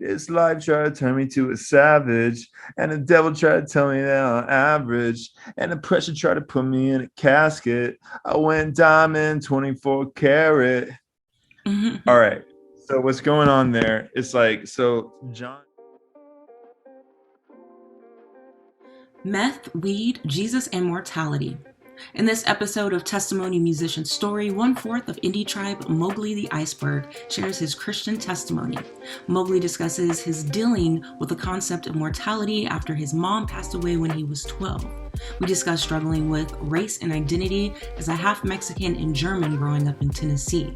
This life tried to turn me to a savage, and the devil tried to tell me that I'm average, and the pressure tried to put me in a casket. I went diamond, 24 karat. All right. So what's going on there? It's like so John. Meth, weed, Jesus, and mortality. In this episode of Testimony Musician Story, one-fourth of indie tribe Mogli the Iceburg shares his Christian testimony. Mogli discusses his dealing with the concept of mortality after his mom passed away when he was 12. We discuss struggling with race and identity as a half Mexican and German growing up in Tennessee.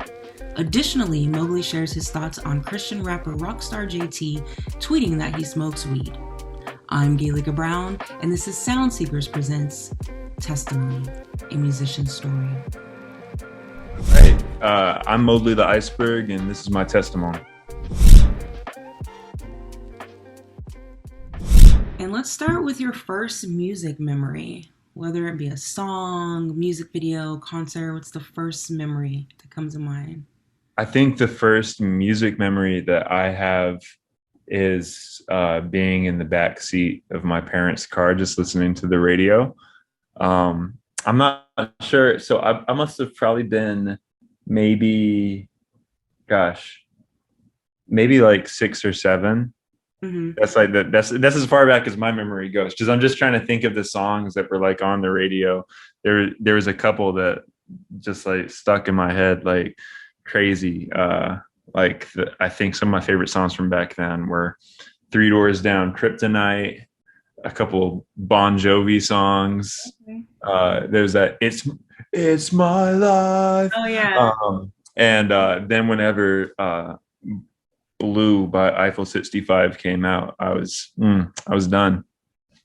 Additionally, Mogli shares his thoughts on Christian rapper Rockstar JT tweeting that he smokes weed. I'm Galika Brown, and this is Sound Seekers Presents Testimony, a musician story. Hey, I'm Mogli the Iceburg, and this is my testimony. And let's start with your first music memory, whether it be a song, music video, concert. What's the first memory that comes to mind? I think the first music memory that I have is being in the back seat of my parents' car, just listening to the radio. I'm not sure. So I must have probably been maybe, maybe like 6 or 7. Mm-hmm. That's like that's as far back as my memory goes. Just I'm just trying to think of the songs that were like on the radio. There was a couple that just like stuck in my head like crazy. I think some of my favorite songs from back then were Three Doors Down, Kryptonite, a couple Bon Jovi songs. Okay. There's that It's My Life. Oh, yeah. And then whenever Blue by Eiffel 65 came out, I was done.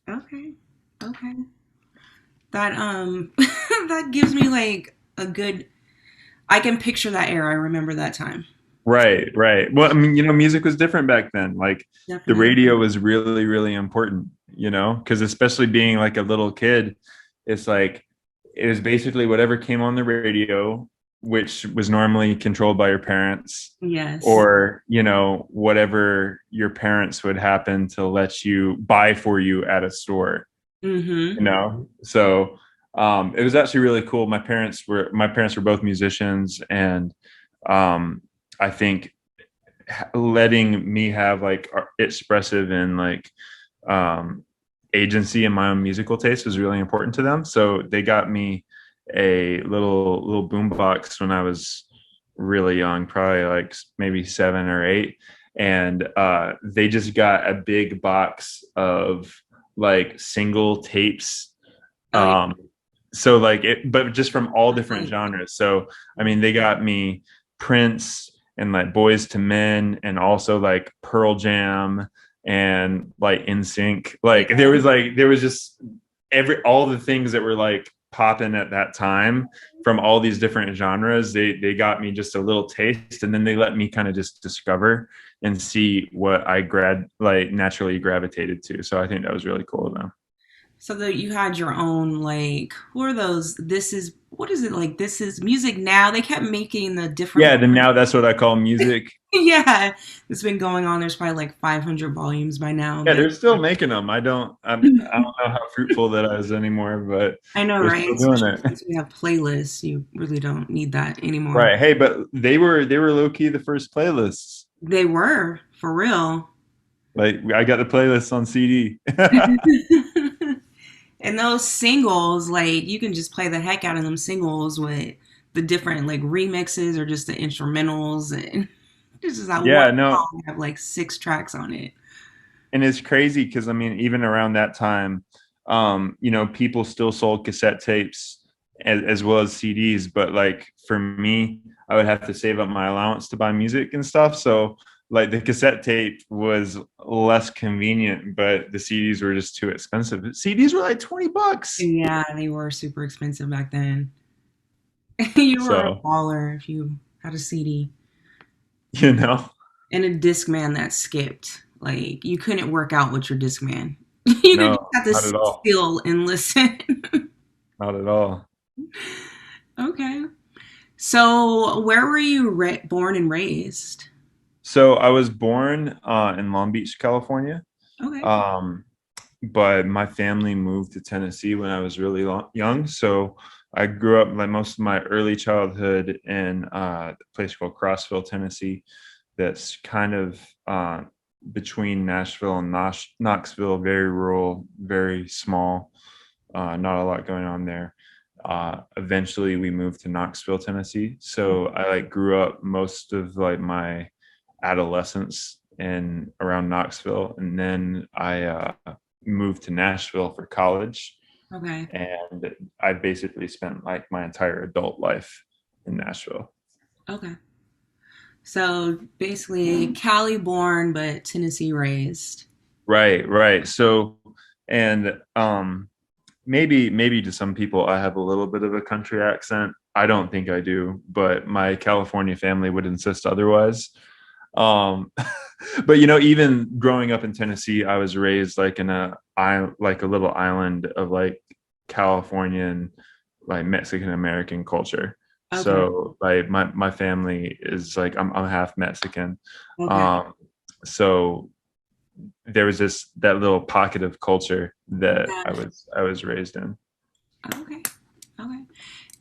Okay. That that gives me like a good. I can picture that era. I remember that time. Right. Well, I mean, music was different back then. Like the Definitely. radio was really, really important, because especially being like a little kid, it's like it was basically whatever came on the radio, which was normally controlled by your parents, Yes. or, whatever your parents would happen to let you buy for you at a store, Mm-hmm. So it was actually really cool. My parents were both musicians, and I think letting me have like expressive and like agency in my own musical taste was really important to them. So they got me a little boombox when I was really young, probably like maybe 7 or 8, and they just got a big box of like single tapes. Oh, yeah. So like it, but just from all different Like, genres. So I mean, they got me Prince and like Boys to Men, and also like Pearl Jam and like NSYNC. Like yeah. there was just all the things that were like popping at that time from all these different genres. They got me just a little taste, and then they let me kind of just discover and see what I naturally gravitated to. So I think that was really cool of them. So that you had your own like, who are those? This is what is it like? This is music now. They kept making the different. Yeah, then now that's what I call music. Yeah, it's been going on. There's probably like 500 volumes by now. Yeah, But they're still making them. I don't know how fruitful that is anymore, but I know, they're right? still doing Especially it. since we have playlists, you really don't need that anymore. Right. Hey, but they were low key the first playlists. They were for real. Like I got the playlist on CD. And those singles, like you can just play the heck out of them singles with the different like remixes or just the instrumentals, and this is that one Yeah, no, song have like 6 tracks on it. and it's crazy because I mean, even around that time, people still sold cassette tapes as well as CDs. But like for me, I would have to save up my allowance to buy music and stuff. So like the cassette tape was less convenient, but the CDs were just too expensive. CDs were like $20. Yeah, they were super expensive back then. You were a So, baller if you had a CD you know, and a Discman that skipped. Like you couldn't work out with your Discman. You could no, just have to not at sit all. still and listen. Not at all. Okay. So, where were you born and raised? So I was born in Long Beach, California. Okay. Um, but my family moved to Tennessee when I was really young. So I grew up like most of my early childhood in a place called Crossville, Tennessee. That's kind of between Nashville and Knoxville, very rural, very small, not a lot going on there. Eventually, we moved to Knoxville, Tennessee. So I like grew up most of like my adolescence in around Knoxville, and then I moved to Nashville for college, Okay. and I basically spent like my entire adult life in Nashville. Okay. So basically, Cali born, but Tennessee raised. Right, right. So, and maybe to some people I have a little bit of a country accent. I don't think I do, but my California family would insist otherwise. Um, but even growing up in Tennessee, I was raised like in like a little island of like Californian, like Mexican American culture. Okay. So like my family is like I'm half Mexican. Okay. Um, so there was that little pocket of culture that Yeah. I was raised in. Okay. Okay.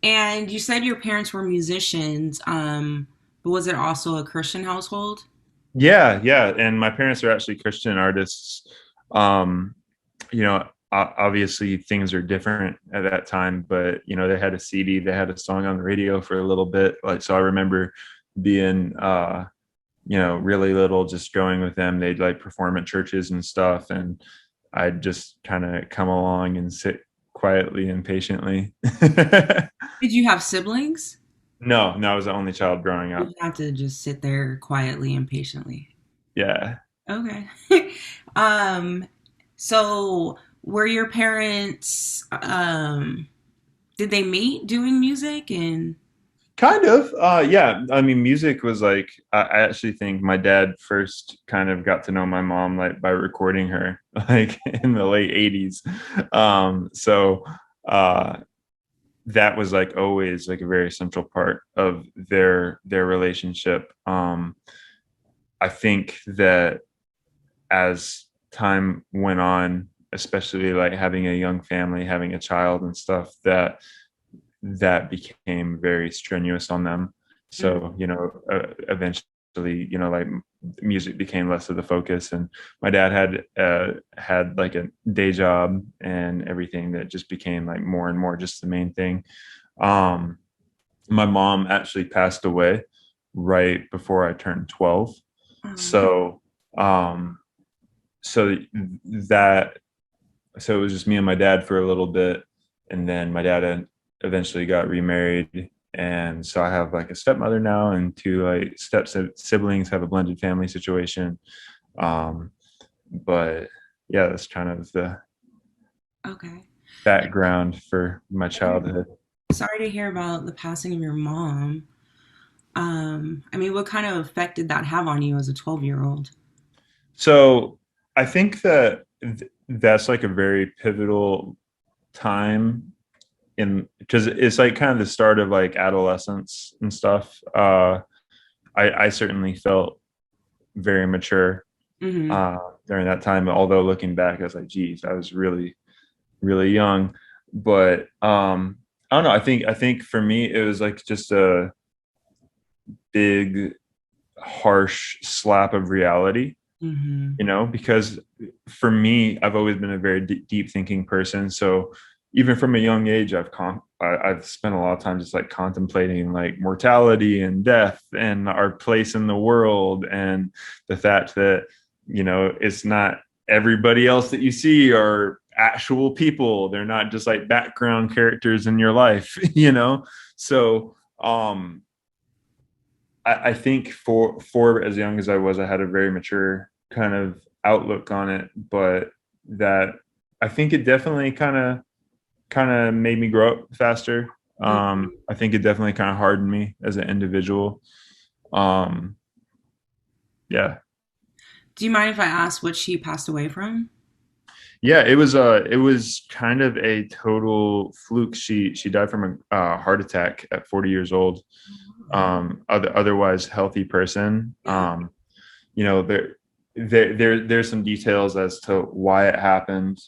And you said your parents were musicians, but was it also a Christian household? Yeah, yeah, and my parents are actually Christian artists. Um, Obviously things are different at that time, but they had a CD, they had a song on the radio for a little bit. Like, so I remember being really little, just going with them. They'd like perform at churches and stuff, and I'd just kind of come along and sit quietly and patiently. Did you have siblings? No, no, I was the only child growing You up. have to just sit there quietly and patiently. Yeah. Okay. um, so were your parents did they meet doing music and Kind of. Yeah. I mean, music was like, I actually think my dad first kind of got to know my mom like by recording her like in the late 80s. So uh, that was like always like a very central part of their relationship. I think that as time went on, especially like having a young family, having a child and stuff, that became very strenuous on them. So, eventually, like music became less of the focus, and my dad had like a day job and everything that just became like more and more just the main thing. Um, my mom actually passed away right before I turned 12. um So, um, so that so it was just me and my dad for a little bit, and then my dad eventually got remarried, and so I have like a stepmother now and two like step siblings, have a blended family situation. um but yeah, that's kind of the okay. background for my childhood. Sorry to hear about the passing of your mom. I mean, what kind of effect did that have on you as a 12-year-old? So I think that that's like a very pivotal time in, because it's like kind of the start of like adolescence and stuff. I certainly felt very mature Mm-hmm. during that time. Although looking back, I was like, geez, I was really, really young. But I don't know. I think for me, it was like just a big, harsh slap of reality. Mm-hmm. Because for me, I've always been a very deep thinking person. So even from a young age, I've spent a lot of time just like contemplating like mortality and death and our place in the world, and the fact that it's not everybody else that you see are actual people. They're not just like background characters in your life. So I think for as young as I was, I had a very mature kind of outlook on it, but that I think it definitely kind of made me grow up faster. I think it definitely kind of hardened me as an individual. Um, yeah, Do you mind if I ask what she passed away from? yeah, it was kind of a total fluke. She died from a heart attack at 40 years old. Otherwise healthy person. Yeah. you know, there's some details as to why it happened.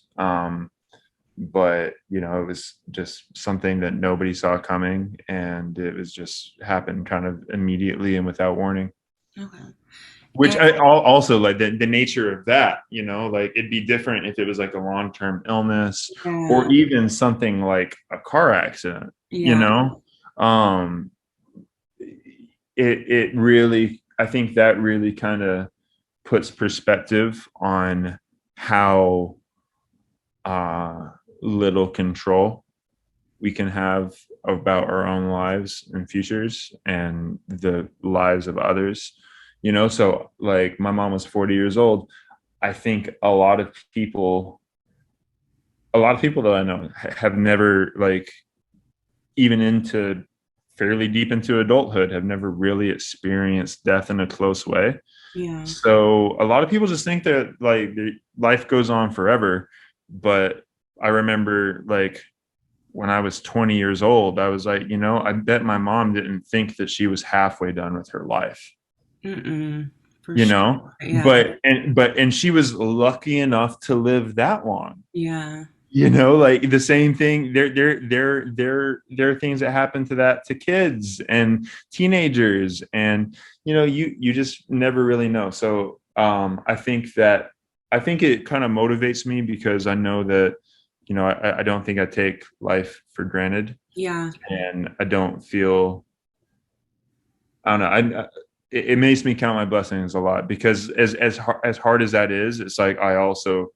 But you know, it was just something that nobody saw coming, and it was just happened kind of immediately and without warning. Okay. Which And also like the nature of that, you know, like it'd be different if it was like a long-term illness or yeah, even something like a car accident, you yeah, know. um it really, I think that really kind of puts perspective on how uh little control we can have about our own lives and futures and the lives of others, you know. So like my mom was 40 years old. I think a lot of people that I know have never, like, even into fairly deep into adulthood, have never really experienced death in a close way. yeah, So a lot of people just think that like life goes on forever. But I remember, like, when I was 20 years old, I was like, you know, I bet my mom didn't think that she was halfway done with her life, mm-mm, for you sure. know. Yeah, And she was lucky enough to live that long, yeah, you know. Like the same thing, there are things that happen to that, to kids and teenagers, and you know, you just never really know. So I think it kind of motivates me because I know that, you know, I don't think I take life for granted, yeah, and I don't feel, I don't know, it makes me count my blessings a lot, because as hard as that is, it's like I also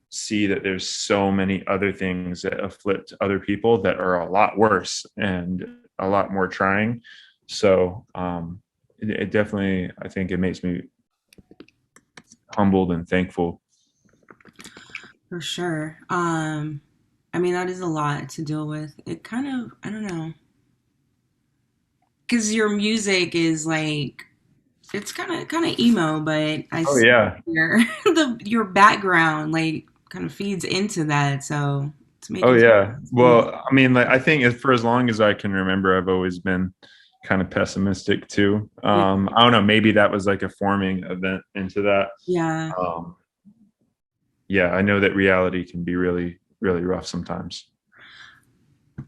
see that there's so many other things that afflict other people that are a lot worse and a lot more trying. So it definitely, I think it makes me humbled and thankful. for sure. I mean, that is a lot to deal with. It kind of, I don't know, because your music is like, it's kind of emo, but I Oh see yeah. your your background like kind of feeds into that, so it's Oh making yeah. sense. Well, I mean, like, I think for as long as I can remember, I've always been kind of pessimistic too. Yeah, I don't know, maybe that was like a forming event into that. yeah. Um, yeah, I know that reality can be really, really rough sometimes.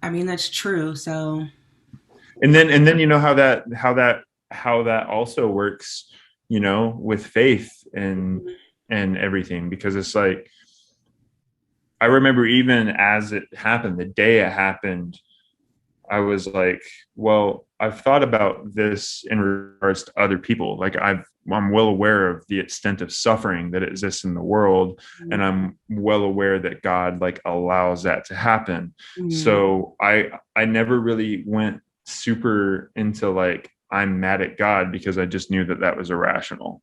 I mean that's true. So And then you know how that also works, you know, with faith and everything, because it's like I remember even as it happened, the day it happened, I was like, well, I've thought about this in regards to other people. Like I'm well aware of the extent of suffering that exists in the world, and I'm well aware that God like allows that to happen. mm, So I never really went super into like I'm mad at God, because I just knew that that was irrational,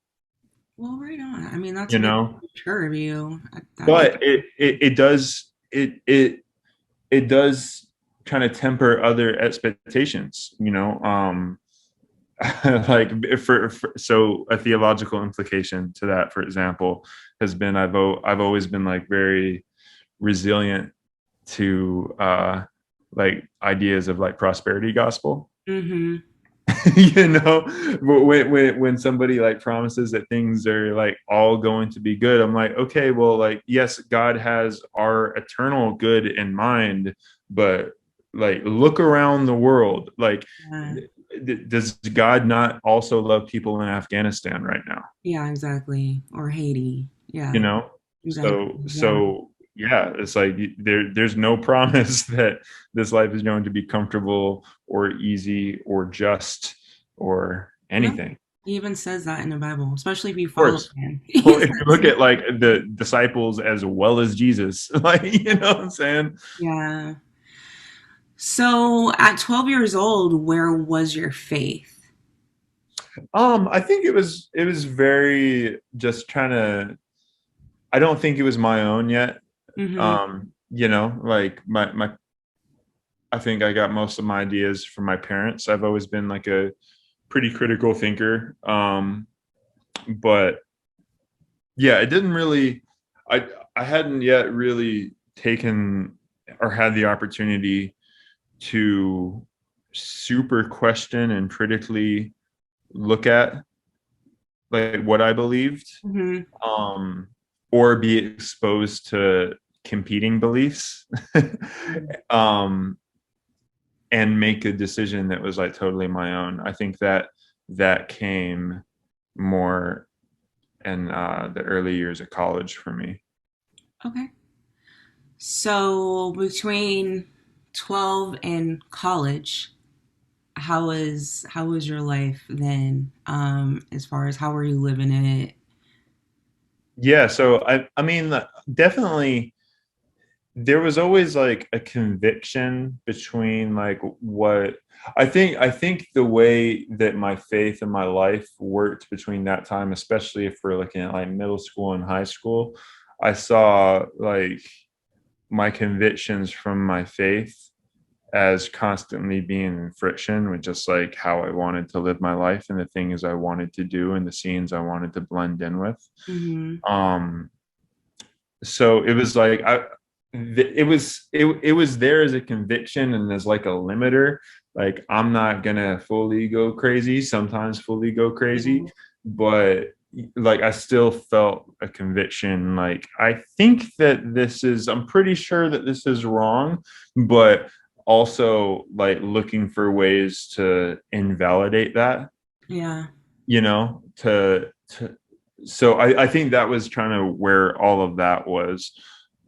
well, right on. I mean that's you very know. mature of you. That is, But it does kind of temper other expectations, you know. Like so a theological implication to that, for example, has been I've always been like very resilient to like ideas of like prosperity gospel. mm-hmm. You know, when somebody like promises that things are like all going to be good, I'm like, okay, well, like, yes, God has our eternal good in mind, but like look around the world, like Yeah, does God not also love people in Afghanistan right now? yeah, exactly. Or Haiti. You Yeah, know, exactly. Yeah. so yeah, it's like there's no promise that this life is going to be comfortable or easy or just or No, anything. he even says that in the Bible, especially if you Of follow course. him. Well, if you look at like the disciples as well as Jesus, like, you know what I'm saying? Yeah. So at 12 years old, where was your faith? I think it was very just trying to, I don't think it was my own yet. Mm-hmm. You know, like my I think I got most of my ideas from my parents. I've always been like a pretty critical thinker. But yeah, it didn't really, I hadn't yet really taken or had the opportunity to super question and critically look at like what I believed, Mm-hmm. um, or be exposed to competing beliefs, um, and make a decision that was like totally my own. I think that that came more in the early years of college for me. Okay. So between 12 and college, how was your life then? As far as how were you living in it? Yeah, so I mean definitely there was always like a conviction between like what I think the way that my faith and my life worked between that time, especially if we're looking at like middle school and high school, I saw like my convictions from my faith as constantly being in friction with just like how I wanted to live my life and the things I wanted to do and the scenes I wanted to blend in with. Mm-hmm. Um, so it was like it was there as a conviction and as like a limiter. Like I'm not gonna fully go crazy, sometimes fully go crazy, Yeah. but like I still felt a conviction. Like I think that I'm pretty sure that this is wrong, but also like looking for ways to invalidate that, Yeah. to so I think that was kind of where all of that was.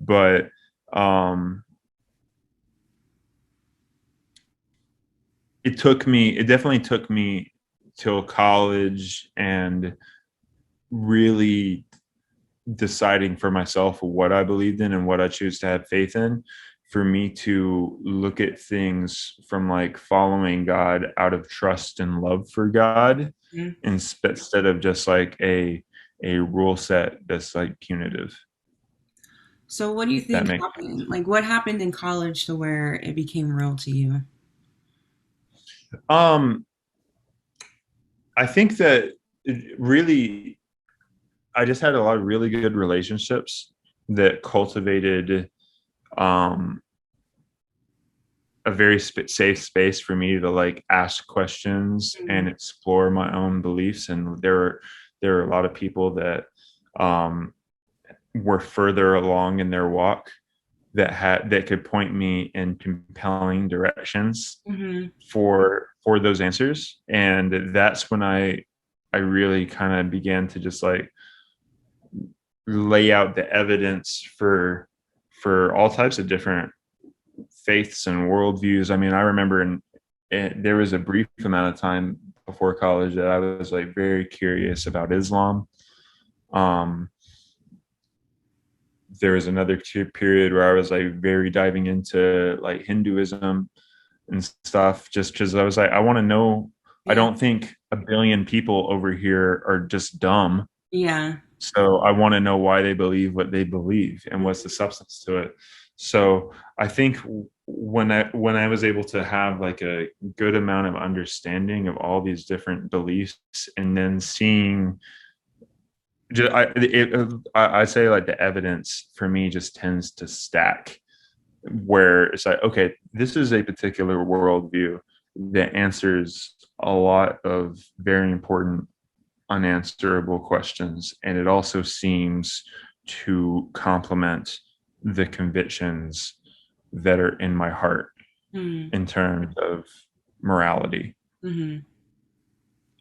But um it definitely took me till college and really deciding for myself what I believed in and what I choose to have faith in, for me to look at things from like following God out of trust and love for God, Mhm. instead of just like a rule set that's like punitive. So what do you That think makes happened? Like what happened in college to where it became real to you? um I think that really I just had a lot of really good relationships that cultivated um a very safe space for me to like ask questions and Mhm. explore my own beliefs. And there are a lot of people that um were further along in their walk that could point me in compelling directions Mhm. for those answers. And that's when I really kind of began to just like lay out the evidence for all types of different faiths and worldviews. I mean, I remember there was a brief amount of time before college that I was like very curious about Islam. Um, there was another period where I was like very diving into like Hinduism and stuff, just because I was like, I want to know. I Yeah. don't think a billion people over here are just dumb. Yeah. So I want to know why they believe what they believe and what's the substance to it. So I think when I was able to have like a good amount of understanding of all these different beliefs, and then seeing, I say like the evidence for me just tends to stack, where it's like, okay, this is a particular worldview that answers a lot of very important unanswerable questions. And it also seems to complement the convictions that are in my heart Mhm. in terms of morality. Mhm.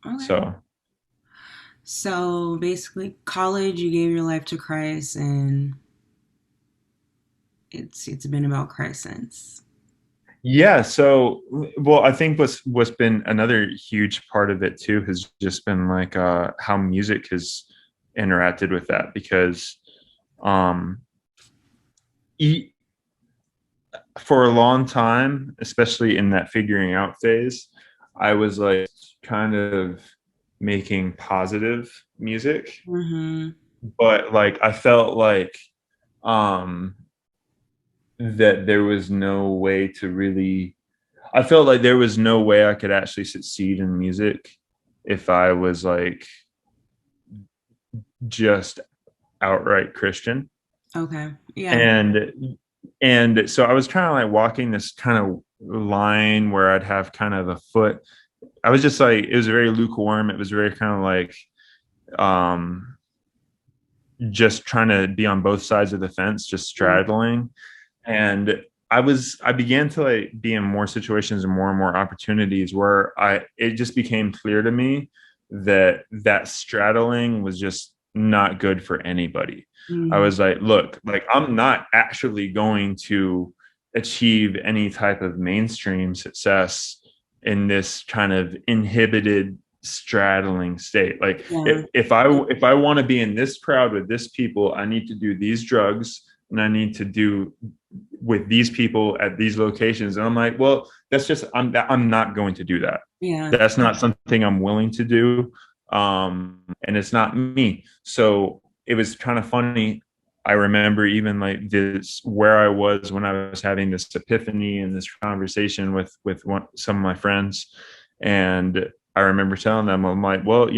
Okay. So, So basically, college, you gave your life to Christ, and it's been about Christ since. yeah. So, well, I think what's been another huge part of it too has just been like how music has interacted with that, because um, e- for a long time, especially in that figuring out phase, I was like kind of making positive music, Mm-hmm. but like I felt like um that there was no way to really I felt like there was no way I could actually succeed in music if I was like just outright Christian. Okay. Yeah. And so I was kind of like walking this kind of line where I'd have kind of a foot. I was just like, it was very lukewarm. It was very kind of like um, just trying to be on both sides of the fence, just straddling. And I began to like be in more situations and more opportunities where it just became clear to me that that straddling was just not good for anybody. I Mm. was like, look, like I'm not actually going to achieve any type of mainstream success in this kind of inhibited straddling state. Like Yeah. if I want to be in this crowd with this people, I need to do these drugs and I need to do with these people at these locations. And I'm like, well, I'm not going to do that. Yeah. That's not something I'm willing to do. And it's not me. So it was kind of funny. I remember even like this where I was when I was having this epiphany and this conversation with some of my friends. And I remember telling them, I'm like, well,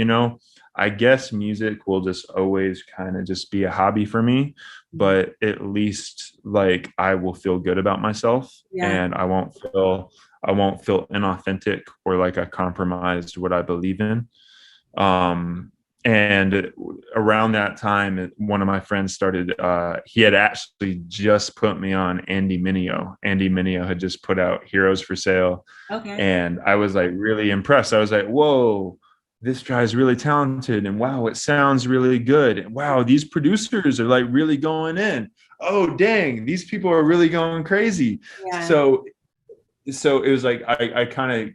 I guess music will just always kind of just be a hobby for me, but at least like I will feel good about myself Yeah. and I won't feel inauthentic or like I compromised what I believe in. Um, and around that time, one of my friends started, he had actually just put me on Andy Mineo. Andy Mineo had just put out Heroes for Sale. Okay. And I was like really impressed. I was like, whoa, this guy's really talented. And wow, it sounds really good. And wow, these producers are like really going in. Oh, dang, these people are really going crazy. Yeah. So it was like I kind of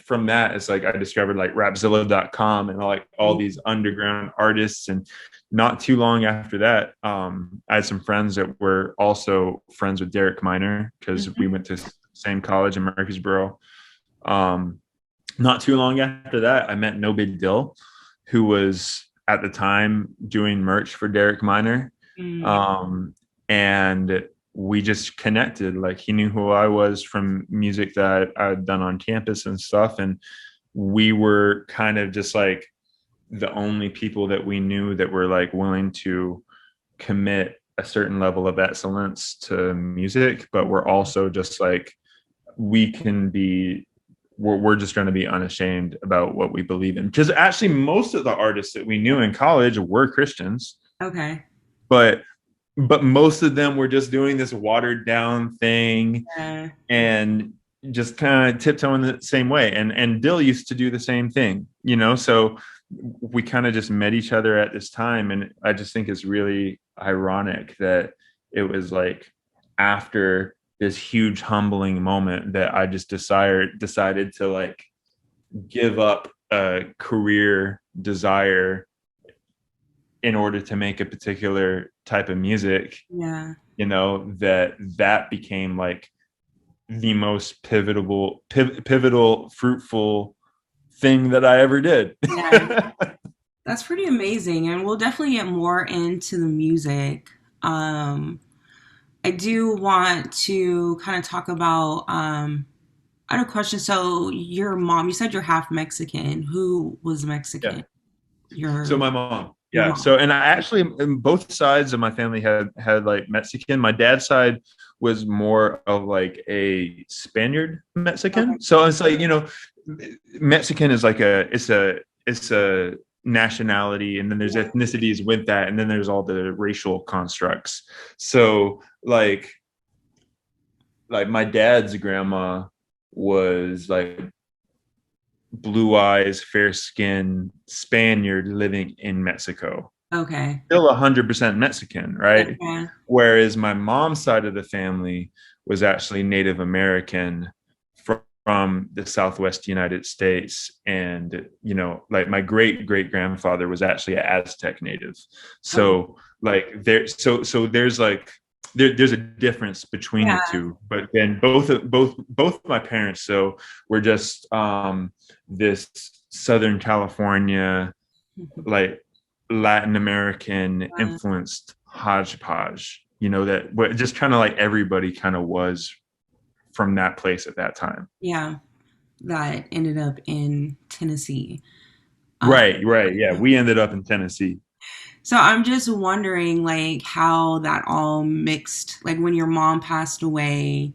from that it's like I discovered like rapzilla.com and like all these underground artists. And not too long after that, I had some friends that were also friends with Derek Minor because we went to the same college in Murfreesboro. um, Not too long after that, I met No Big Dill, who was at the time doing merch for Derek Minor. Mm. Um, and we just connected. Like he knew who I was from music that I had done on campus and stuff. And we were kind of just like the only people that we knew that were like willing to commit a certain level of excellence to music, but we're also just like, we can be we're just going to be unashamed about what we believe in, because actually most of the artists that we knew in college were Christians, Okay. but most of them were just doing this watered down thing Yeah. and just kind of tiptoeing the same way. And Dill used to do the same thing, so we kind of just met each other at this time. And I just think it's really ironic that it was like after this huge humbling moment that I just decided to like give up a career desire in order to make a particular type of music, Yeah. that became like the most pivotal, fruitful thing that I ever did. Yeah. That's pretty amazing. And we'll definitely get more into the music. I do want to kind of talk about I had a question. So your mom, you said you're half Mexican. Who was Yeah. Mexican? So Your my mom. your Yeah. mom. So and I actually, both sides of my family had like Mexican. My dad's side was more of like a Spaniard Okay. Mexican. So it's like, Mexican is like it's a nationality, and then there's Yeah. ethnicities with that, and then there's all the racial constructs. So like my dad's grandma was like blue eyes, fair skin Spaniard living in Mexico. Okay. Still 100% Mexican, right? Yeah. Whereas my mom's side of the family was actually Native American from the Southwest United States. And, like my great great grandfather was actually an Aztec native. Okay. So like so there's like, there's a difference between the Yeah. two, but then both my parents so were just this Southern California, like Latin American influenced hodgepodge, that just kind of like everybody kind of was from that place at that time. Yeah. That ended up in Tennessee. Uh, Right. Yeah. We ended up in Tennessee. so I'm just wondering, like, how that all mixed. Like, when your mom passed away,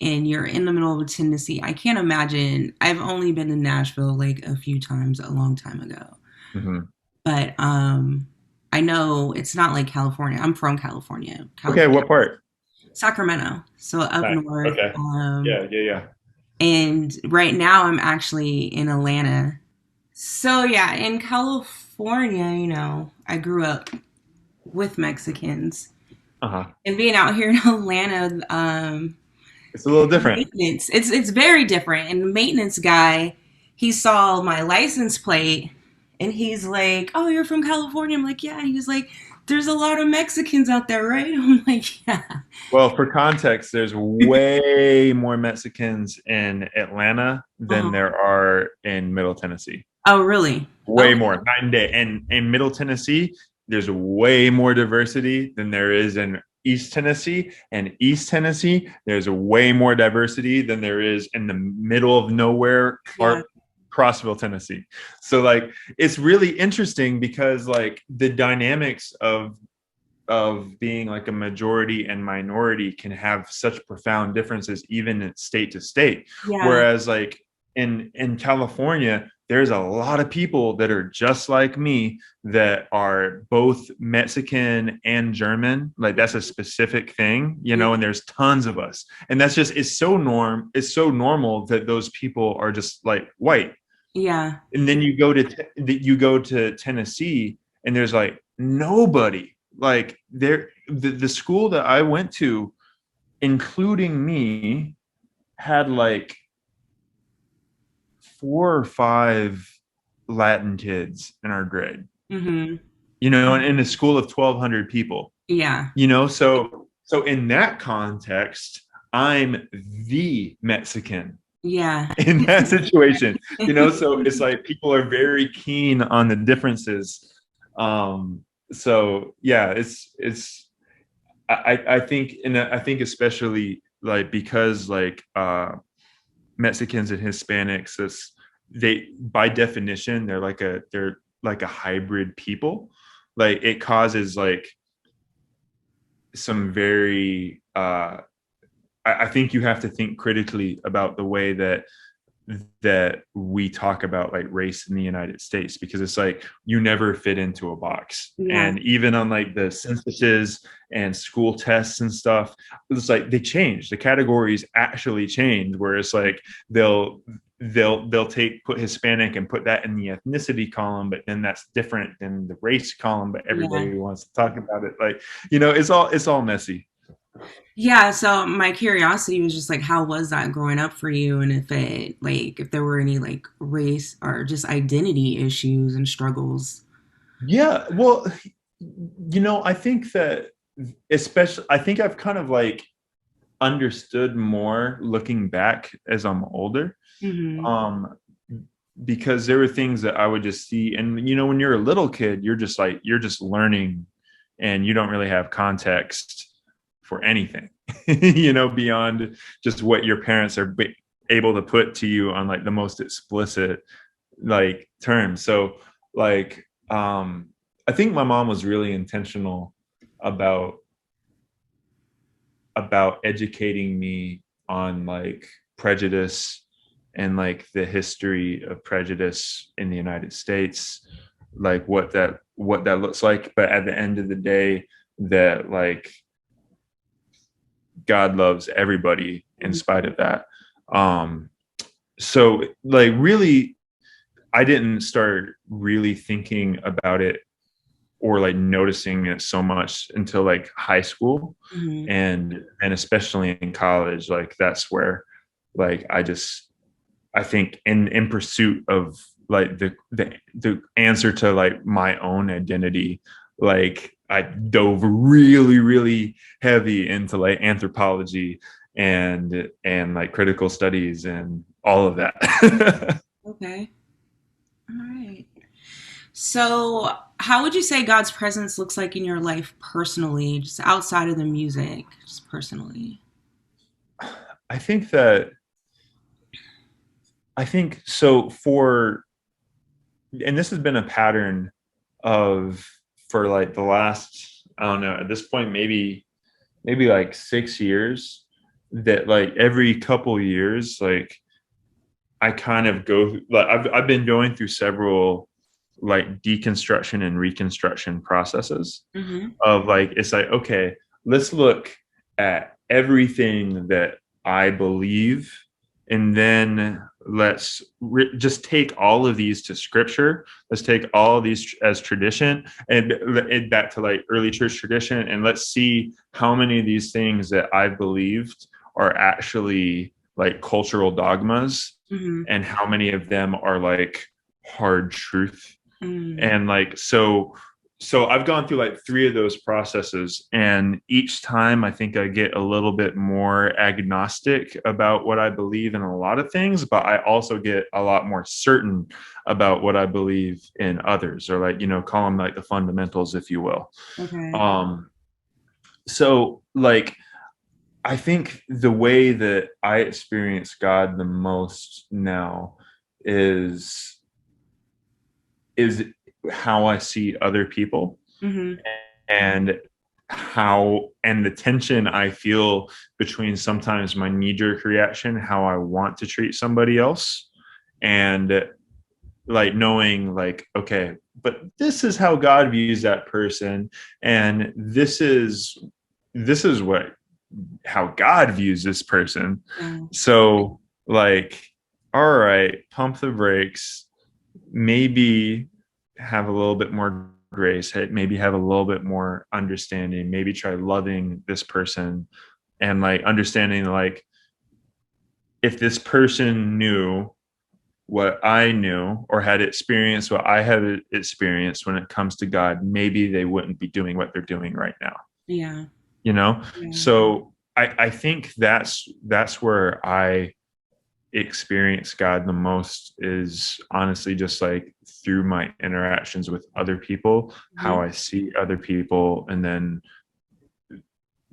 and you're in the middle of Tennessee. I can't imagine. I've only been to Nashville like a few times a long time ago. Mm-hmm. but I know it's not like California. I'm from California, Okay, what part? Sacramento, so up Nice. north. Okay. Yeah, yeah, yeah. And right now I'm actually in Atlanta. So yeah, in California, I grew up with Mexicans, Uh-huh. and being out here in Atlanta, It's a little different. maintenance, it's very different. And the maintenance guy, he saw my license plate, and he's like, "Oh, you're from California?" I'm like, "Yeah." And he's like, "There's a lot of Mexicans out there, right?" I'm like, "Yeah." Well, for context, there's way more Mexicans in Atlanta than Uh-huh. there are in Middle Tennessee. Oh, really? Way Okay. more, night and day. And in Middle Tennessee, there's way more diversity than there is in East Tennessee. And East Tennessee, there's way more diversity than there is in the middle of nowhere, Yeah. Crossville, Tennessee. So like it's really interesting because like the dynamics of being like a majority and minority can have such profound differences even in state to state, Yeah. whereas like in California there's a lot of people that are just like me that are both Mexican and German. Like that's a specific thing, Yeah. and there's tons of us, and that's just it's so normal that those people are just like white. Yeah. And then you go to Tennessee, and there's like nobody. Like the school that I went to, including me, had like 4 or 5 Latin kids in our grade. Mm-hmm. And in a school of 1,200 people. Yeah. So in that context, I'm the Mexican Yeah. in that situation. So it's like people are very keen on the differences. So yeah, it's I think, and I think especially like because like Mexicans and Hispanics, they by definition they're like a hybrid people. Like it causes like some very I think you have to think critically about the way that we talk about like race in the United States, because it's like you never fit into a box. Yeah. And even on like the censuses and school tests and stuff, it's like they change, the categories actually change, where it's like they'll put Hispanic and put that in the ethnicity column, but then that's different than the race column, but Yeah. everybody wants to talk about it. Like, it's all messy. Yeah. So my curiosity was just like, how was that growing up for you? And if there were any like race or just identity issues and struggles. Yeah, well, I think that especially I think I've kind of like understood more looking back as I'm older. Mm-hmm. Um because there were things that I would just see, and when you're a little kid, you're just learning, and you don't really have context for anything, beyond just what your parents are able to put to you on like the most explicit like terms. So like I think my mom was really intentional about educating me on like prejudice and like the history of prejudice in the United States, like what that looks like. But at the end of the day, that like God loves everybody in spite of that. Um, so like really, I didn't start really thinking about it or like noticing it so much until like high school, Mm-hmm. and especially in college. Like that's where like I think in pursuit of like the answer to like my own identity, like I dove really really heavy into like anthropology and like critical studies and all of that. Okay. All right. So, how would you say God's presence looks like in your life personally, just outside of the music, just personally? I think that I think so for and this has been a pattern of for like the last, I don't know, at this point maybe like 6 years, that like every couple years, like I kind of go like I've been going through several like deconstruction and reconstruction processes Mm-hmm. of like, it's like, okay, let's look at everything that I believe, and then let's just take all of these to scripture. Let's take all of these as tradition and back to like early church tradition, and let's see how many of these things that I've believed are actually like cultural dogmas, Mm-hmm. and how many of them are like hard truth. Mm-hmm. And like, so I've gone through like three of those processes, and each time I think I get a little bit more agnostic about what I believe in a lot of things, but I also get a lot more certain about what I believe in others, or like, call them like the fundamentals, if you will. Okay. um so like, I think the way that I experience God the most now is is how I see other people, Mm-hmm. and and the tension I feel between sometimes my knee-jerk reaction, how I want to treat somebody else, and like knowing like, okay, but this is how God views that person, and this is what how God views this person. Yeah. So like, all right, pump the brakes, maybe have a little bit more grace, maybe have a little bit more understanding, maybe try loving this person, and like understanding like, if this person knew what I knew or had experienced what I had experienced when it comes to God, maybe they wouldn't be doing what they're doing right now. Yeah. You know? Yeah. So I think that's where I experience God the most, is honestly just like through my interactions with other people, how Mm-hmm. I see other people, and then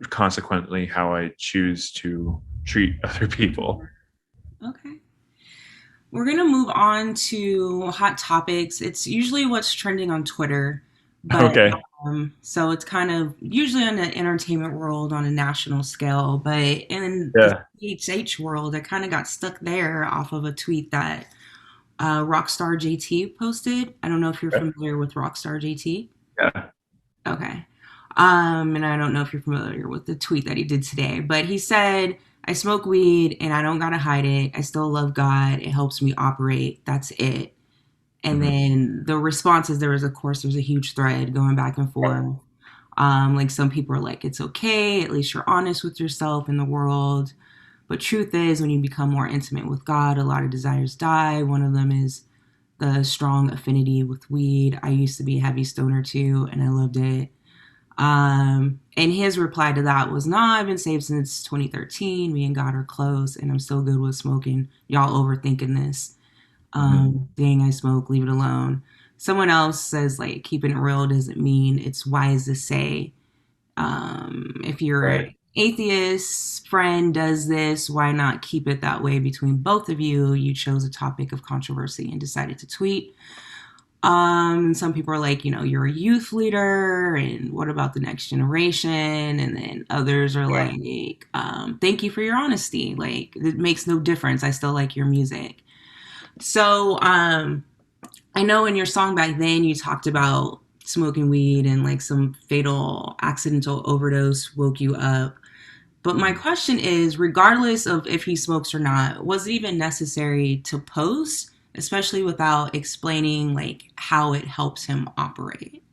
consequently how I choose to treat other people. Okay. We're going to move on to hot topics. It's usually what's trending on Twitter, but Okay. so it's kind of usually in the entertainment world on a national scale, but in the Yeah. CHH world, I kind of got stuck there off of a tweet that Rockstar JT posted. I don't know if you're familiar with Rockstar JT. Yeah. Okay. And I don't know if you're familiar with the tweet that he did today, but he said, I smoke weed and I don't gotta hide it. I still love God. It helps me operate. That's it. And Mm-hmm. then the responses, there's a huge thread going back and forth. Like some people are like, it's okay. At least you're honest with yourself and the world. But truth is, when you become more intimate with God, a lot of desires die. One of them is the strong affinity with weed. I used to be a heavy stoner too, and I loved it. And his reply to that was, nah, I've been saved since 2013. Me and God are close, and I'm still good with smoking. Y'all overthinking this. Mm-hmm. Dang, I smoke, leave it alone. Someone else says, like, keeping it real doesn't mean it's wise to say. If your Right. atheist friend does this, why not keep it that way between both of you? You chose a topic of controversy and decided to tweet. Some people are like, you're a youth leader, and what about the next generation? And then others are Yeah. like, thank you for your honesty. Like, it makes no difference. I still like your music. So, I know in your song back then you talked about smoking weed and like some fatal accidental overdose woke you up. But my Mm-hmm. question is, regardless of if he smokes or not, was it even necessary to post, especially without explaining like how it helps him operate?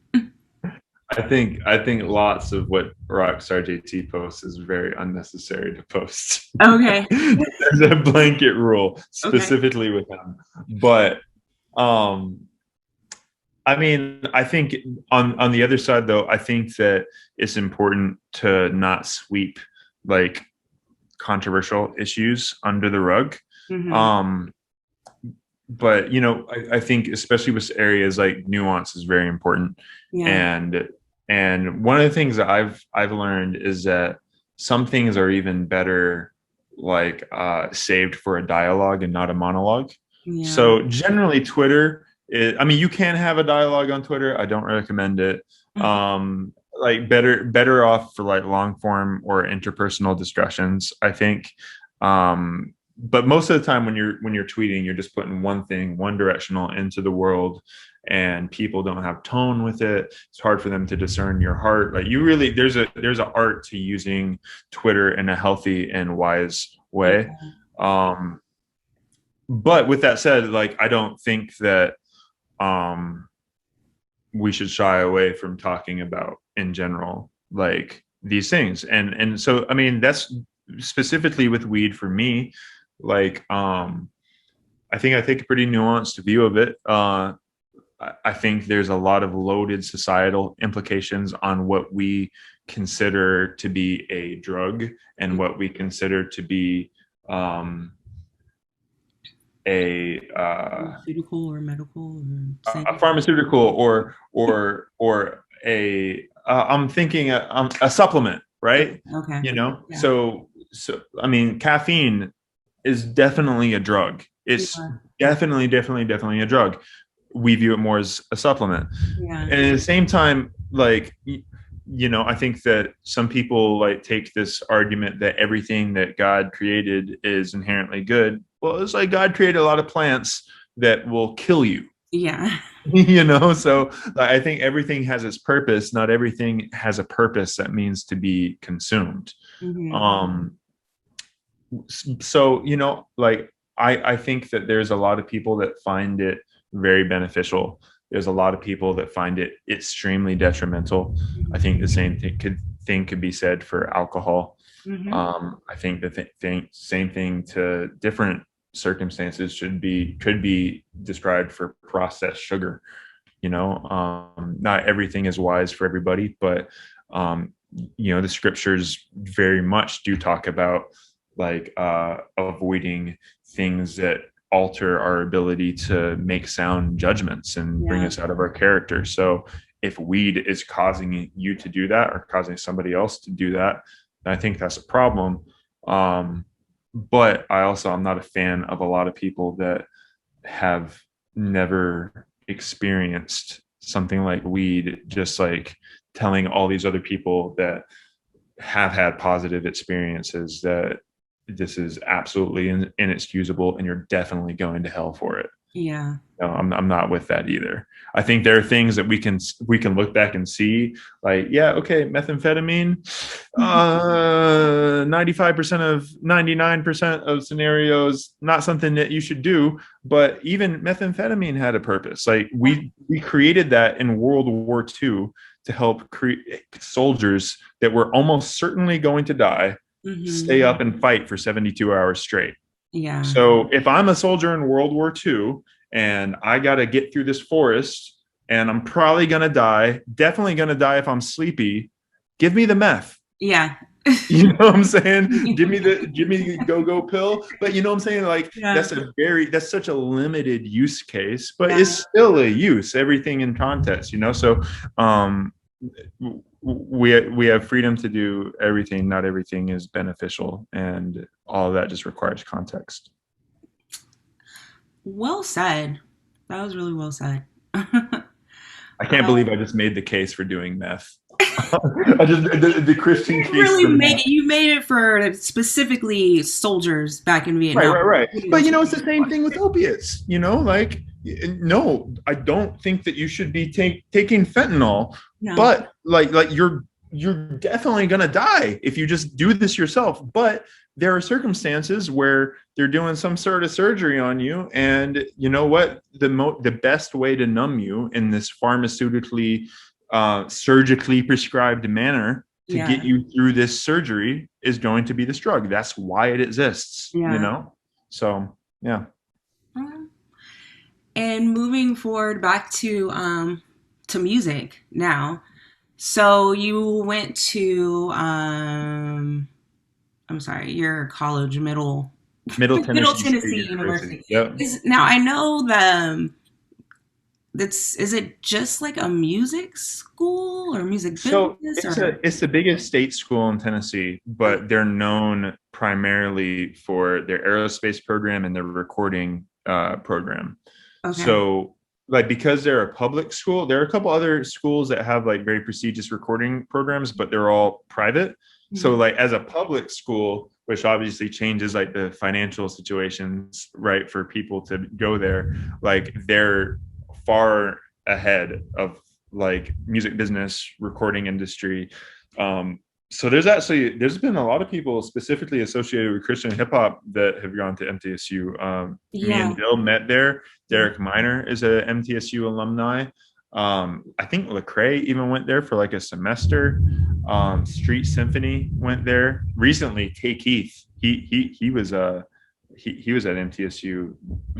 I think lots of what Rockstar JT posts is very unnecessary to post. Okay. There's a blanket rule Okay. specifically with him. But um I mean, I think on the other side though, I think that it's important to not sweep like controversial issues under the rug. Mm-hmm. Um but I think especially with areas like nuance is very important. Yeah. And one of the things that I've learned is that some things are even better like saved for a dialogue and not a monologue. Yeah. So generally Twitter I mean, you can have a dialogue on Twitter. I don't recommend it. Like better off for like long form or interpersonal discussions, I think. But most of the time when you're tweeting, you're just putting one thing one directional into the world, and people don't have tone with it. It's hard for them to discern your heart. Like you really, there's an art to using Twitter in a healthy and wise way. Um, but with that said, like I don't think that um, we should shy away from talking about in general like these things. And so I mean that's specifically with weed for me. Like I take a pretty nuanced view of it. I think there's a lot of loaded societal implications on what we consider to be a drug and what we consider to be a pharmaceutical or medical or a pharmaceutical or a I'm thinking a supplement, right? Okay. You know, Yeah. so I mean, caffeine is definitely a drug. It's definitely a drug. We view it more as a supplement. Yeah. And at the same time, like, you know, I think that some people like take this argument that everything that God created is inherently good. Well, it's like God created a lot of plants that will kill you. Yeah. You know, so I think everything has its purpose. Not everything has a purpose that means to be consumed. So, you know, like I think that there's a lot of people that find it very beneficial. There's a lot of people that find it extremely detrimental. I think the same thing could be said for alcohol. I think the same thing to different circumstances could be described for processed sugar. You know, not everything is wise for everybody, but you know, the scriptures very much do talk about like avoiding things that alter our ability to make sound judgments and bring us out of our character. So if weed is causing you to do that or causing somebody else to do that, then I think that's a problem. But I'm not a fan of a lot of people that have never experienced something like weed, just like telling all these other people that have had positive experiences that this is absolutely inexcusable and you're definitely going to hell for it. Yeah. No, I'm not with that either. I think there are things that we can look back and see, like, yeah, okay, methamphetamine, 95% of 99% of scenarios, not something that you should do. But even methamphetamine had a purpose. Like we created that in World War II to help create soldiers that were almost certainly going to die, stay up and fight for 72 hours straight. Yeah. So if I'm a soldier in World War II and I got to get through this forest and I'm probably going to die, definitely going to die if I'm sleepy, give me the meth. Yeah. You know what I'm saying? Give me the go-go pill. But you know what I'm saying? Like that's such a limited use case, but it's still a use, everything in context, you know? So we have freedom to do everything. Not everything is beneficial, and all of that just requires context. Well said. That was really well said. I can't believe I just made the case for doing meth. the Christian case. You made it for specifically soldiers back in Vietnam. Right. But you know, it's the same thing with opiates. You know, like no, I don't think that you should be taking fentanyl. No. But like you're definitely gonna die if you just do this yourself. But there are circumstances where they're doing some sort of surgery on you, and you know what? The best way to numb you in this pharmaceutically, surgically prescribed manner to get you through this surgery is going to be this drug. That's why it exists. You know, so yeah. And moving forward back to music now. So you went to your college, Middle Tennessee University. Yep. Now I know is it just like a music school or music business? So it's the biggest state school in Tennessee, but they're known primarily for their aerospace program and their recording program. Okay. So like because they're a public school, there are a couple other schools that have like very prestigious recording programs, but they're all private. Mm-hmm. So like as a public school, which obviously changes like the financial situations, right, for people to go there, like they're far ahead of like music business, recording industry. So there's been a lot of people specifically associated with Christian hip hop that have gone to MTSU. Me Yeah. and Bill met there. Derek Miner is a MTSU alumni. I think Lecrae even went there for like a semester. Street Symphony went there recently. Tay Keith, he was at MTSU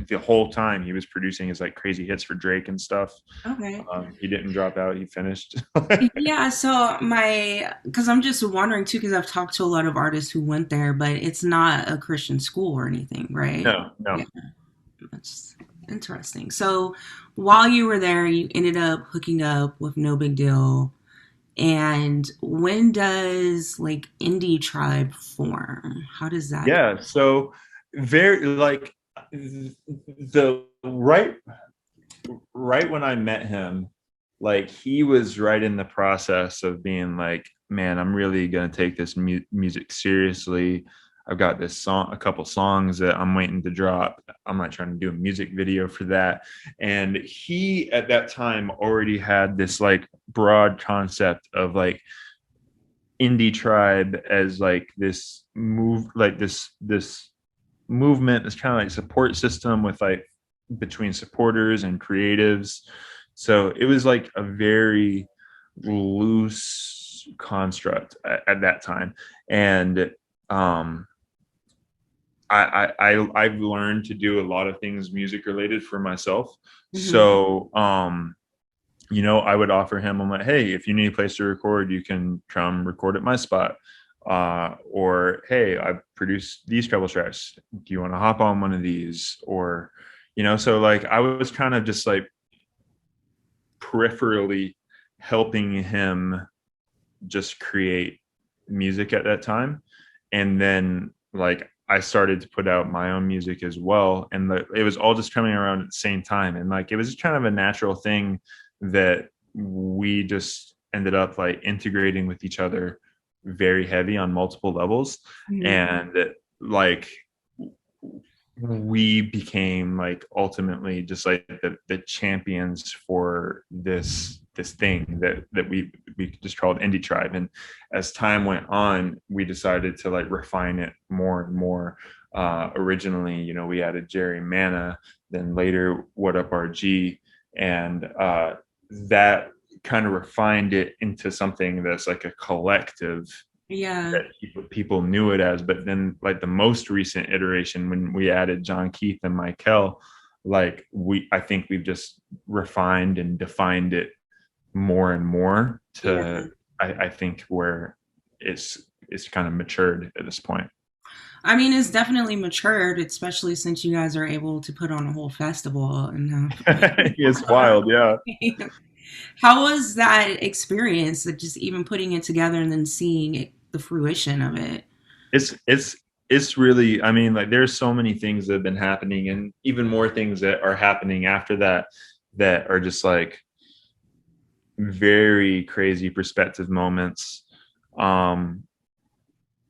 the whole time. He was producing his like crazy hits for Drake and stuff. Okay. He didn't drop out. He finished. Yeah, so because I'm just wondering too, because I've talked to a lot of artists who went there, but it's not a Christian school or anything, right? No, Yeah, no. that's interesting. So while you were there, you ended up hooking up with No Big Deal. And when does like Indie Tribe form? How does that go? Yeah. So very like the right when I met him, like he was right in the process of being like, man, I'm really gonna take this music seriously. I've got a couple songs that I'm waiting to drop. I'm not trying to do a music video for that. And he at that time already had this like broad concept of like indie tribe as like this this movement, this kind of like support system with like between supporters and creatives. So it was like a very loose construct at that time. And um I've learned to do a lot of things music related for myself. Hmm. So I would offer him, I'm like, hey, if you need a place to record, you can come record at my spot. Or, hey, I produced these couple tracks. Do you want to hop on one of these? Or, so like I was kind of just like peripherally helping him just create music at that time. And then like I started to put out my own music as well. And it was all just coming around at the same time. And like it was just kind of a natural thing that we just ended up like integrating with each other very heavy on multiple levels. Hmm. And like we became like ultimately just like the champions for this thing that we just called Indie Tribe. And as time went on, we decided to like refine it more and more. Originally, we added Jerry Mana, then later What Up RG, and that kind of refined it into something that's like a collective Yeah. that people knew it as. But then like the most recent iteration, when we added John Keith and Michael, like I think we've just refined and defined it more and more Yeah. to I think where it's kind of matured at this point. I mean, it's definitely matured, especially since you guys are able to put on a whole festival and It's wild, yeah. have. How was that experience, like just even putting it together and then seeing the fruition of it? It's really, I mean, like there's so many things that have been happening and even more things that are happening after that that are just like very crazy perspective moments. um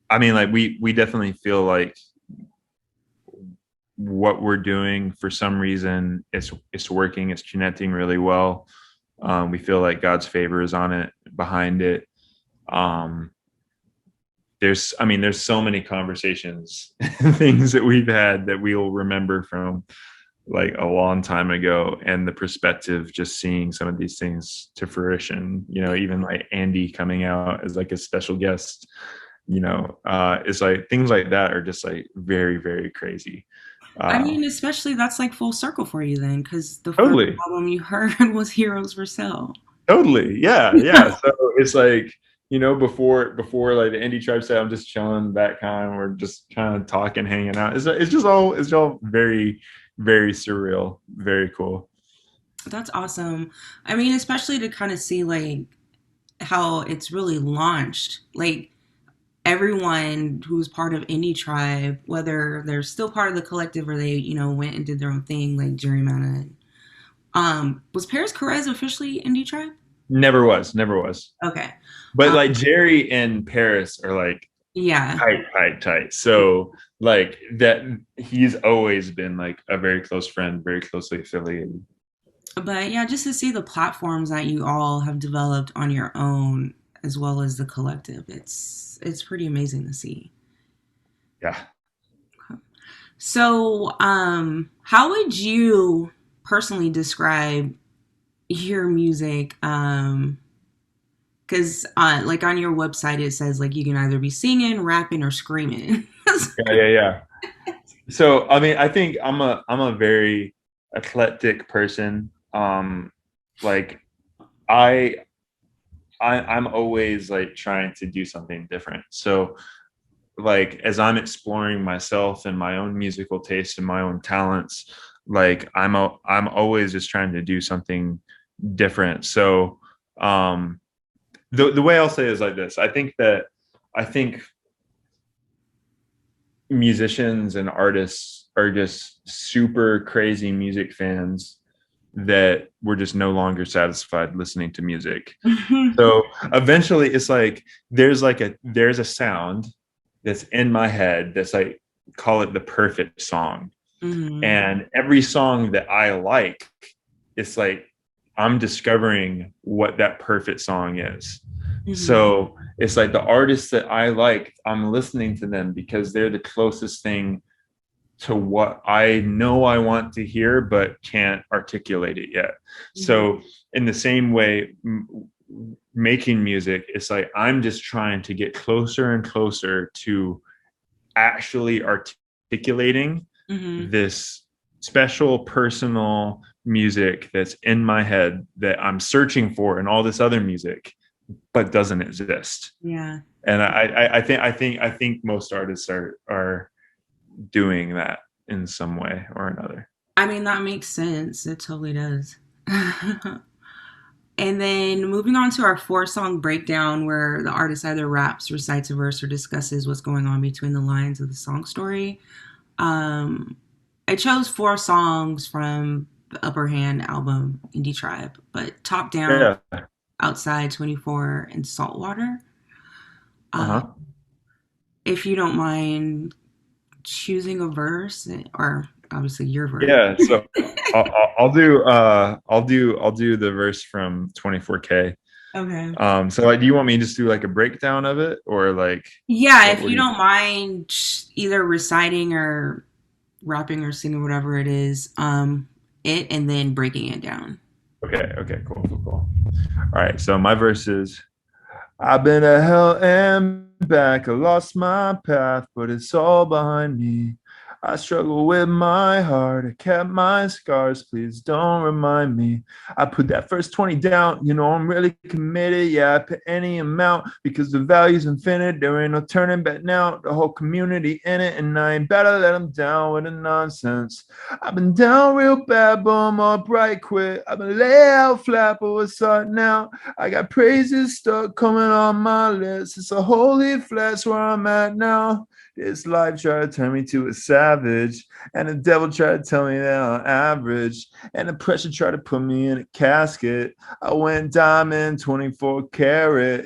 I mean, like we definitely feel like what we're doing for some reason it's working, it's connecting really well. We feel like God's favor is on it, behind it. um there's so many conversations things that we've had that we'll remember from like a long time ago, and the perspective just seeing some of these things to fruition, even like Andy coming out as like a special guest, it's like things like that are just like very, very crazy. I uh mean, especially that's like full circle for you then, because the first totally, album you heard was Heroes for Sale. totally, yeah. So it's like, before like the Indie Tribe said, I'm just chilling back kind, we're just kind of talking, hanging out. It's all very, very surreal, very cool. That's awesome. I mean, especially to kind of see like how it's really launched. Like everyone who's part of Indie Tribe, whether they're still part of the collective or they, went and did their own thing, like Jerry Mana. Was Paris Perez officially Indie Tribe? Never was. Okay. But Um, like Jerry and Paris are like yeah. tight. So like that, he's always been like a very close friend, very closely affiliated. But yeah, just to see the platforms that you all have developed on your own as well as the collective, it's pretty amazing to see. Yeah. So, how would you personally describe your music? Because like on your website, it says like you can either be singing, rapping, or screaming. Yeah, yeah, yeah. So I mean, I think I'm a very eclectic person. Like I I'm always like trying to do something different. So like as I'm exploring myself and my own musical taste and my own talents, like I'm always just trying to do something different. So the way I'll say is like this. I think musicians and artists are just super crazy music fans that we're just no longer satisfied listening to music. So eventually it's like there's a sound that's in my head that's like, call it the perfect song. Hmm. And every song that I like, it's like I'm discovering what that perfect song is. Hmm. So it's like the artists that I like, I'm listening to them because they're the closest thing to what I know I want to hear, but can't articulate it yet. Hmm. So, in the same way, making music, it's like I'm just trying to get closer and closer to actually articulating Hmm. this special personal music that's in my head that I'm searching for in all this other music, but doesn't exist. Yeah. And I think most artists are doing that in some way or another. I mean, that makes sense. It totally does. And then moving on to our four song breakdown, where the artist either raps, recites a verse, or discusses what's going on between the lines of the song story. Um, I chose four songs from the Upper Hand album, Indie Tribe, but Top Down, Yeah. Outside 24, and Saltwater. Uh, Uh-huh. if you don't mind choosing a verse, or obviously your verse. Yeah. So I'll do the verse from 24K. Okay. So like, do you want me to just do like a breakdown of it or like Yeah, if what you do you don't mind either reciting or rapping or singing whatever it is, it and then breaking it down. Okay, okay, cool, cool, cool. All right. So my verse is I've been to hell and back. I lost my path, but it's all behind me. I struggle with my heart. I kept my scars. Please don't remind me. I put that first 20 down. You know, I'm really committed. Yeah, I put any amount because the value's infinite. There ain't no turning back now. The whole community in it, and I ain't better let them down with the nonsense. I've been down real bad, but I'm up right quick. I've been laid out flat, but what's up now? I got praises stuck coming on my lips. It's a holy flesh where I'm at now. This life tried to turn me to a savage, and the devil tried to tell me that I'm average, and the pressure tried to put me in a casket. I went diamond 24 karat.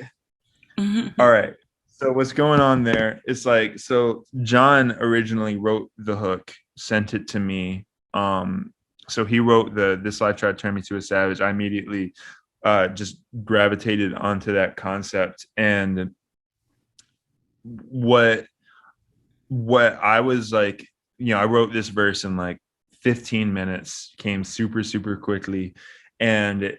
All right. So what's going on there? It's like so John originally wrote the hook, sent it to me. So he wrote the this life tried to turn me to a savage. I immediately just gravitated onto that concept and what I was like, I wrote this verse in like 15 minutes, came super super quickly, and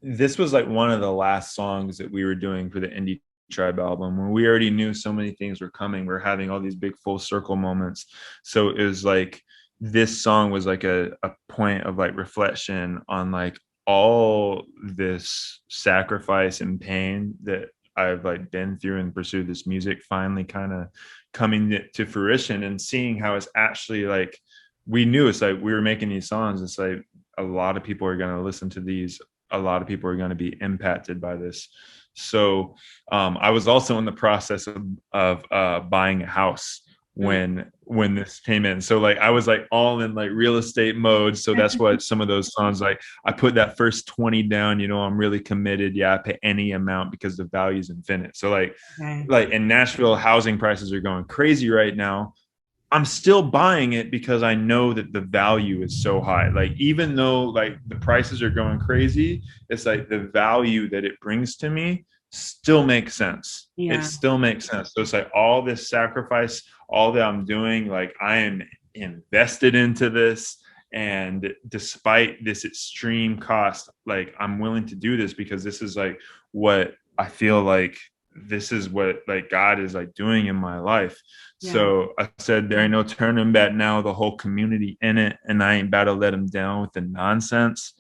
this was like one of the last songs that we were doing for the Indie Tribe album when we already knew so many things were coming. We're having all these big full circle moments. So it was like this song was like a point of like reflection on like all this sacrifice and pain that I've like been through and pursued this music finally kind of coming to fruition and seeing how it's actually like we knew it's like we were making these songs. It's like a lot of people are going to listen to these, a lot of people are going to be impacted by this. So I was also in the process of buying a house when this came in. So like I was like all in like real estate mode. So that's what some of those songs like I put that first 20 down, I'm really committed. Yeah, I pay any amount because the value is infinite. So Okay. like in Nashville, housing prices are going crazy right now. I'm still buying it because I know that the value is so high. Like, even though like the prices are going crazy, it's like the value that it brings to me still makes sense. It Yeah. still makes sense. So it's like all this sacrifice, all that I'm doing, like I am invested into this. And despite this extreme cost, like I'm willing to do this because this is like what I feel like this is what like God is like doing in my life. Yeah. So I said, there ain't no turning back now. The whole community in it, and I ain't about to let them down with the nonsense.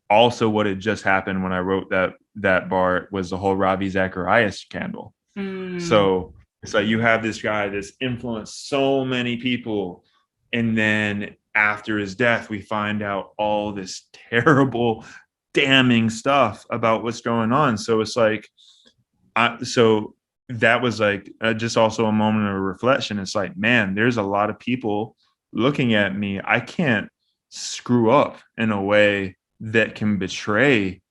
Also, what had just happened when I wrote that bar was the whole Ravi Zacharias scandal. Mm, So it's like you have this guy that's influenced so many people, and then after his death, we find out all this terrible, damning stuff about what's going on. So it's like so that was like just also a moment of reflection. It's like, man, there's a lot of people looking at me. I can't screw up in a way that can betray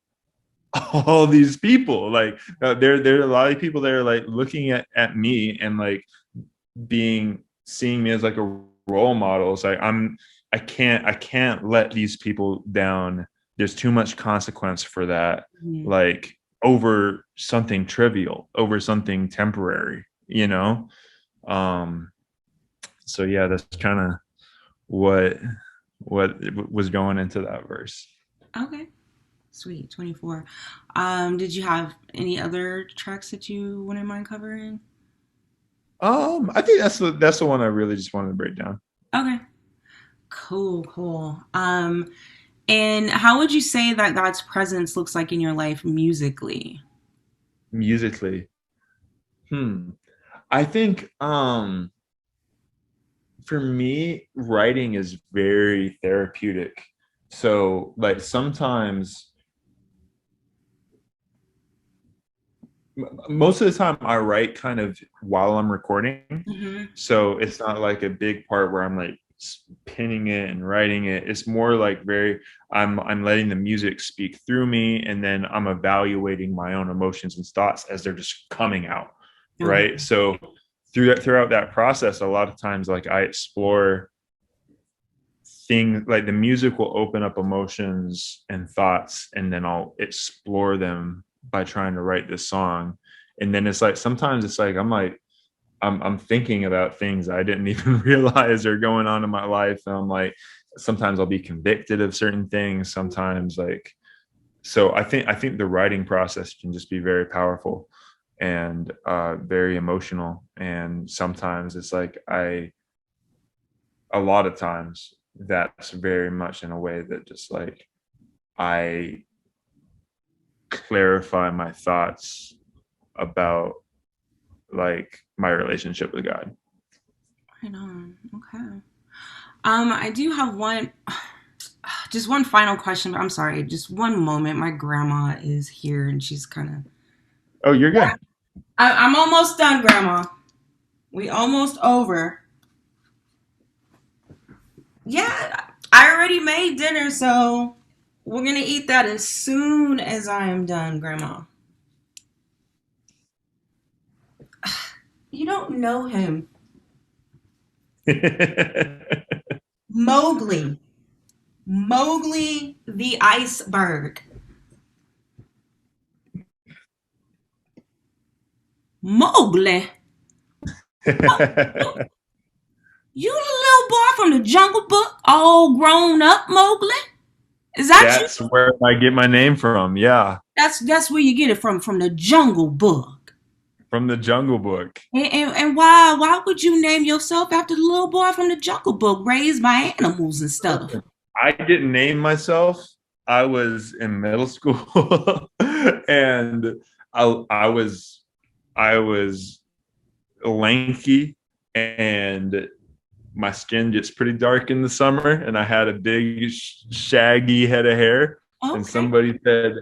all these people. Like there are a lot of people that are like looking at me and like seeing me as like a role model. It's like I can't let these people down. There's too much consequence for that. mm. Like over something trivial, over something temporary, you know? Um, so yeah, that's kind of what what was going into that verse. Okay. Sweet. 24. Did you have any other tracks that you wouldn't mind covering? I think that's the one I really just wanted to break down. Okay. Cool, cool. And how would you say that God's presence looks like in your life musically? Musically. I think for me, writing is very therapeutic. So like sometimes most of the time I write kind of while I'm recording. Mm-hmm. So it's not like a big part where I'm like pinning it and writing it. It's more like very I'm letting the music speak through me, and then I'm evaluating my own emotions and thoughts as they're just coming out. Okay. Right. So throughout that process, a lot of times like I explore things like the music will open up emotions and thoughts, and then I'll explore them by trying to write this song. And then it's like sometimes it's like I'm thinking about things I didn't even realize are going on in my life. And I'm like, sometimes I'll be convicted of certain things. Sometimes like, so I think the writing process can just be very powerful and very emotional. And sometimes it's like a lot of times that's very much in a way that just like I clarify my thoughts about like my relationship with God. Right on. Okay. I do have one, just one final question, but I'm sorry, just one moment. My grandma is here and she's kind of. Oh, you're good. I'm almost done, Grandma. We almost over. Yeah, I already made dinner, so we're gonna eat that as soon as I am done, Grandma. You don't know him. Mowgli. Mowgli the Iceburg. Mowgli? You the little boy from the Jungle Book, all grown up, Mowgli? Is that you? That's where I get my name from. Yeah, That's where you get it from the Jungle Book. from the Jungle Book. And why would you name yourself after the little boy from the Jungle Book, raised by animals and stuff? I didn't name myself. I was in middle school, and I I was lanky, and my skin gets pretty dark in the summer, and I had a big shaggy head of hair. And Okay. somebody said,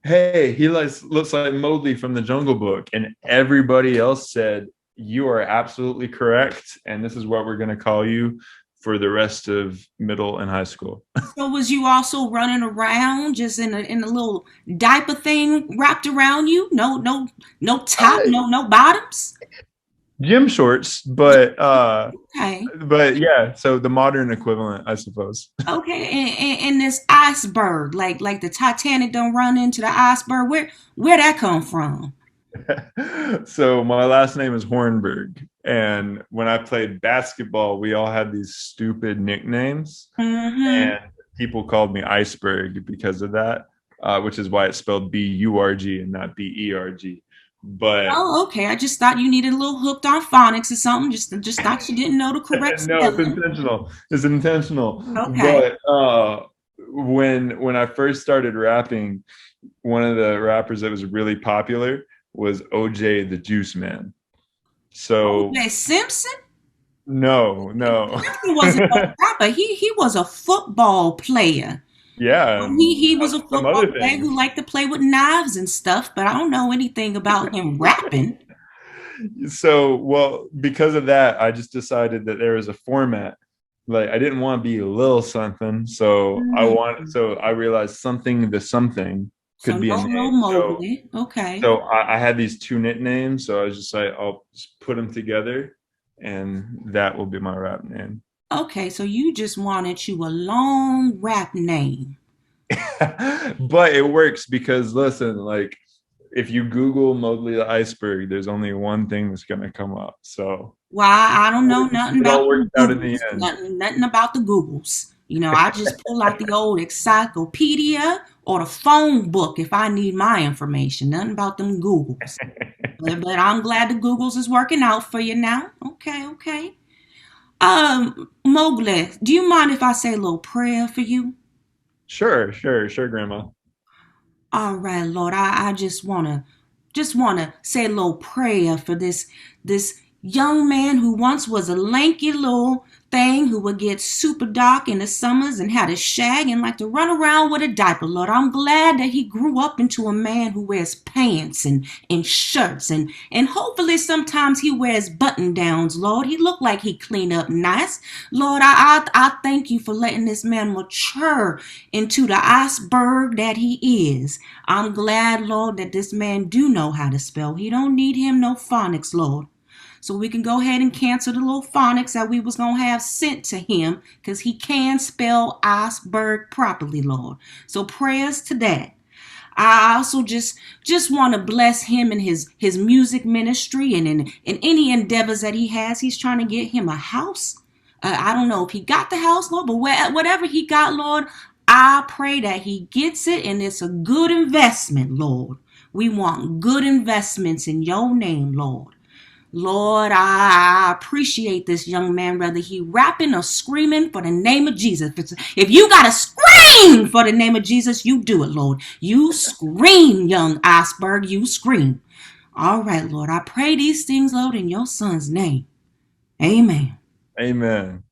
"Hey, he looks like Mowgli from the Jungle Book," and everybody else said, "You are absolutely correct, and this is what we're going to call you for the rest of middle and high school." So was you also running around just in a little diaper thing wrapped around you? No top, no bottoms? gym shorts, Okay. but yeah, so the modern equivalent, I suppose. Okay, and this iceberg, like the Titanic don't run into the iceberg. Where that come from? So my last name is Hornberg, and when I played basketball, we all had these stupid nicknames, Mm-hmm. and people called me Iceberg because of that, which is why it's spelled Burg and not Berg. But Oh, okay. I just thought you needed a little hooked on phonics or something. Just thought you didn't know the correct no, it's spelling. intentional. It's intentional. Okay. But when I first started rapping, one of the rappers that was really popular was OJ the Juice Man. So O.J. Simpson? no, no. Simpson wasn't a rapper. He was a football player. Yeah, and He was a some football other player who things. liked to play with knives and stuff, but I don't know anything about him rapping. So, well, because of that, I just decided that there was a format. Like I didn't want to be a little something, so I realized something the something So could be a no name. little So Mowgli. Okay. so I had these two nicknames, so I was just like, I'll just put them together, and that will be my rap name. Okay, so you just wanted you a long rap name. But it works because listen, like if you Google Mogli the Iceberg, there's only one thing that's gonna come up. So Why I don't know nothing it about all the worked out in the Googles. end. Nothing about the Googles. I just pull out the old encyclopedia or the phone book if I need my information. Nothing about them Googles. But I'm glad the Googles is working out for you now. Okay, okay. Mowgli, do you mind if I say a little prayer for you? Sure, Grandma. All right, Lord, I just wanna say a little prayer for this young man who once was a lanky little thing who would get super dark in the summers and had a shag and like to run around with a diaper. Lord, I'm glad that he grew up into a man who wears pants and shirts and hopefully sometimes he wears button downs. Lord, he looked like he cleaned up nice. Lord, I thank you for letting this man mature into the iceberg that he is. I'm glad, Lord, that this man do know how to spell. He don't need him no phonics, Lord. So we can go ahead and cancel the little phonics that we was gonna have sent to him because he can spell iceberg properly, Lord. So prayers to that. I also just want to bless him in his music ministry and in any endeavors that he has. He's trying to get him a house. I don't know if he got the house, Lord, but whatever he got, Lord, I pray that he gets it and it's a good investment, Lord. We want good investments in your name, Lord. Lord, I appreciate this young man, whether he rapping or screaming for the name of Jesus. If you got to scream for the name of Jesus, you do it, Lord. You scream, young iceberg, you scream. All right, Lord, I pray these things, Lord, in your son's name. Amen. Amen.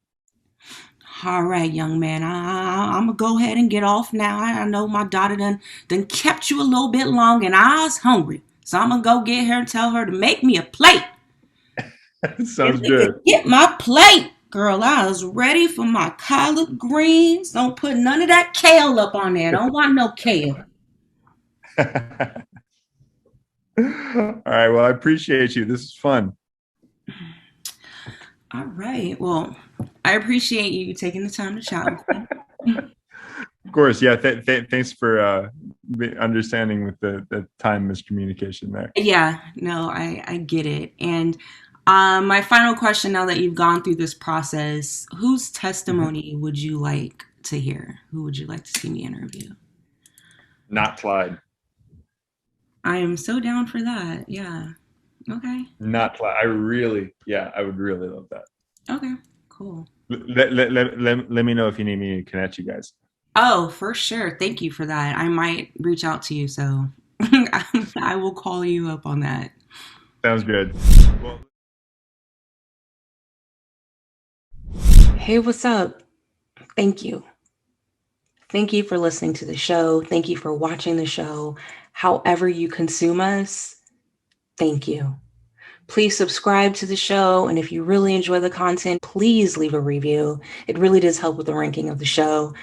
All right, young man, I'm going to go ahead and get off now. I know my daughter done kept you a little bit long and I was hungry. So I'm going to go get her and tell her to make me a plate. If Sounds you could good. get my plate, girl, I was ready for my collard greens. Don't put none of that kale up on there. Don't want no kale. All right. Well, I appreciate you. This is fun. All right. Well, I appreciate you taking the time to chat with me. Of course. Yeah. Thanks for the understanding with the time miscommunication there. Yeah, no, I get it. And my final question now that you've gone through this process, whose Mhm. testimony would you like to hear? Who would you like to see me interview? Not Clyde. I am so down for that. Yeah. Okay. Not Clyde. Yeah, I would really love that. Okay. Cool. Let me know if you need me to connect you guys. Oh, for sure. Thank you for that. I might reach out to you, so I will call you up on that. Sounds good. Well, Hey, what's up? Thank you. Thank you for listening to the show. Thank you for watching the show. However, you consume us, thank you. Please subscribe to the show. And if you really enjoy the content, please leave a review. It really does help with the ranking of the show.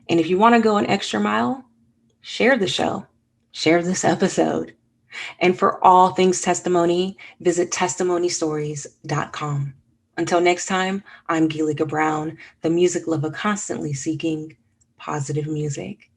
And if you want to go an extra mile, share the show, share this episode. And for all things testimony, visit testimonystories.com. Until next time, I'm Gillica Brown, the music lover constantly seeking positive music.